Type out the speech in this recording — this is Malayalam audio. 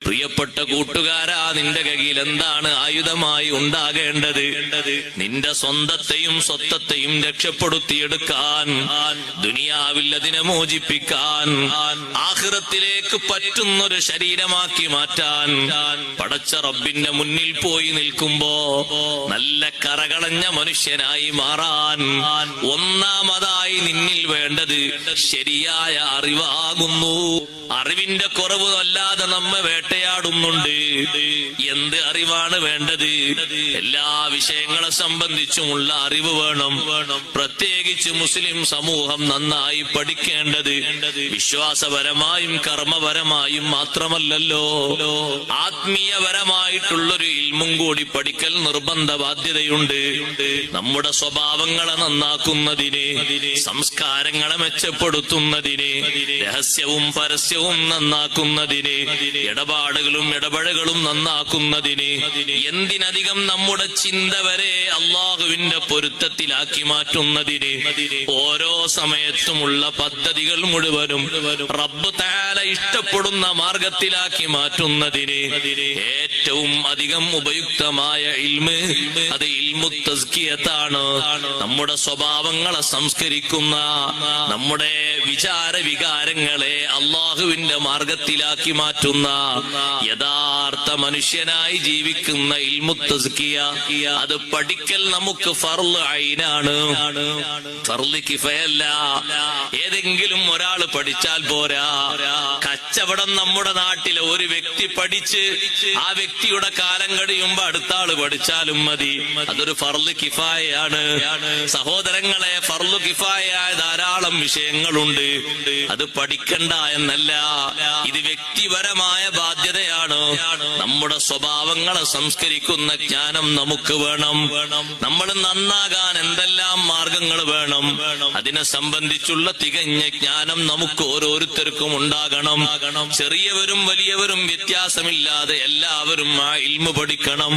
പ്രിയപ്പെട്ട കൂട്ടുകാരാ, നിന്റെ കയ്യിൽ എന്താണ് ആയുധമായി ഉണ്ടാകേണ്ടത്? നിന്റെ സ്വന്തത്തെയും സ്വത്തത്തെയും രക്ഷപ്പെടുത്തിയെടുക്കാൻ, ദുനിയാവിൽ അതിനെ മോചിപ്പിക്കാൻ, ആഖിറത്തിലേക്ക് പറ്റുന്നൊരു ശരീരമാക്കി മാറ്റാൻ, പടച്ച റബ്ബിന്റെ മുന്നിൽ പോയി നിൽക്കുമ്പോ നല്ല കറകളഞ്ഞ മനുഷ്യനായി മാറാൻ ഒന്നാമതായി നിന്നിൽ വേണ്ടത് ശരിയായ അറിവാകുന്നു. അറിവിന്റെ കുറവ് അല്ലാതെ നമ്മെ വേട്ടയാടുന്നുണ്ട്. എന്ത് അറിവാണ് വേണ്ടത്? എല്ലാ വിഷയങ്ങളെ സംബന്ധിച്ചുമുള്ള അറിവ് വേണം. പ്രത്യേകിച്ച് മുസ്ലിം സമൂഹം നന്നായി പഠിക്കേണ്ടത് വിശ്വാസപരമായും കർമ്മപരമായും മാത്രമല്ലല്ലോ, ആത്മീയപരമായിട്ടുള്ളൊരു ഇൽമും കൂടി പഠിക്കൽ നിർബന്ധ ബാധ്യതയുണ്ട്. നമ്മുടെ സ്വഭാവങ്ങളെ നന്നാക്കുന്നതിന്, സംസ്കാരങ്ങളെ മെച്ചപ്പെടുത്തുന്നതിന്, രഹസ്യവും പരസ്യവും നന്നാക്കുന്നതിന്, ഇടപാടുകളും ഇടപഴകളും നന്നാക്കുന്നതിന്, എന്തിനധികം നമ്മുടെ ചിന്ത വരെ അള്ളാഹുവിന്റെ പൊരുത്തത്തിലാക്കി മാറ്റുന്നതിന്, ഓരോ സമയത്തുമുള്ള പദ്ധതികൾ മുഴുവനും റബ്ബ് തആല ഇഷ്ടപ്പെടുന്ന മാർഗത്തിലാക്കി മാറ്റുന്നതിന് ഏറ്റവും അധികം ഉപയുക്തമായ ഇൽമ് അത് ഇൽമു തസ്കിയത്താണ്. നമ്മുടെ സ്വഭാവങ്ങളെ സംസ്കരിക്കുന്ന, നമ്മുടെ വിചാര വികാരങ്ങളെ അള്ളാഹുവിന്റെ മാർഗത്തിലാക്കി മാറ്റുന്ന, യഥാർത്ഥ മനുഷ്യനായി ജീവിക്കുന്ന ഇൽമു തസ്കിയ, അത് പഠിക്കൽ നമുക്ക് ഫർള് ഐനാണ്, ഫർള് കിഫയല്ല. ഏതെങ്കിലും ഒരാൾ പഠിച്ചാൽ പോരാ. കച്ചവടം നമ്മുടെ നാട്ടിലെ ഒരു വ്യക്തി പഠിച്ച് ആ വ്യക്തിയുടെ കാലം കഴിയുമ്പോ അടുത്ത ആള് പഠിച്ചാലും മതി. അതൊരു ഫർള് കിഫായയാണ്. സഹോദരങ്ങളെ, ഫർള് കിഫായായ ധാരാളം വിഷയങ്ങളുണ്ട്. അത് പഠിക്കണ്ട എന്നല്ല, ഇത് വ്യക്തിപരമായ ബാധ്യതയാണ്. നമ്മുടെ സ്വഭാവങ്ങളെ സംസ്കരിക്കുന്ന ജ്ഞാനം നമുക്ക് വേണം. നമ്മൾ നന്നാകാൻ എന്തെല്ലാം മാർഗങ്ങൾ വേണം, അതിനെ സംബന്ധിച്ചുള്ള തികഞ്ഞ ജ്ഞാനം നമുക്ക് ഓരോരുത്തർക്കും ഉണ്ടാകണം. ചെറിയവരും വലിയവരും വ്യത്യാസമില്ലാതെ എല്ലാവരും ആ ഇൽമു പഠിക്കണം.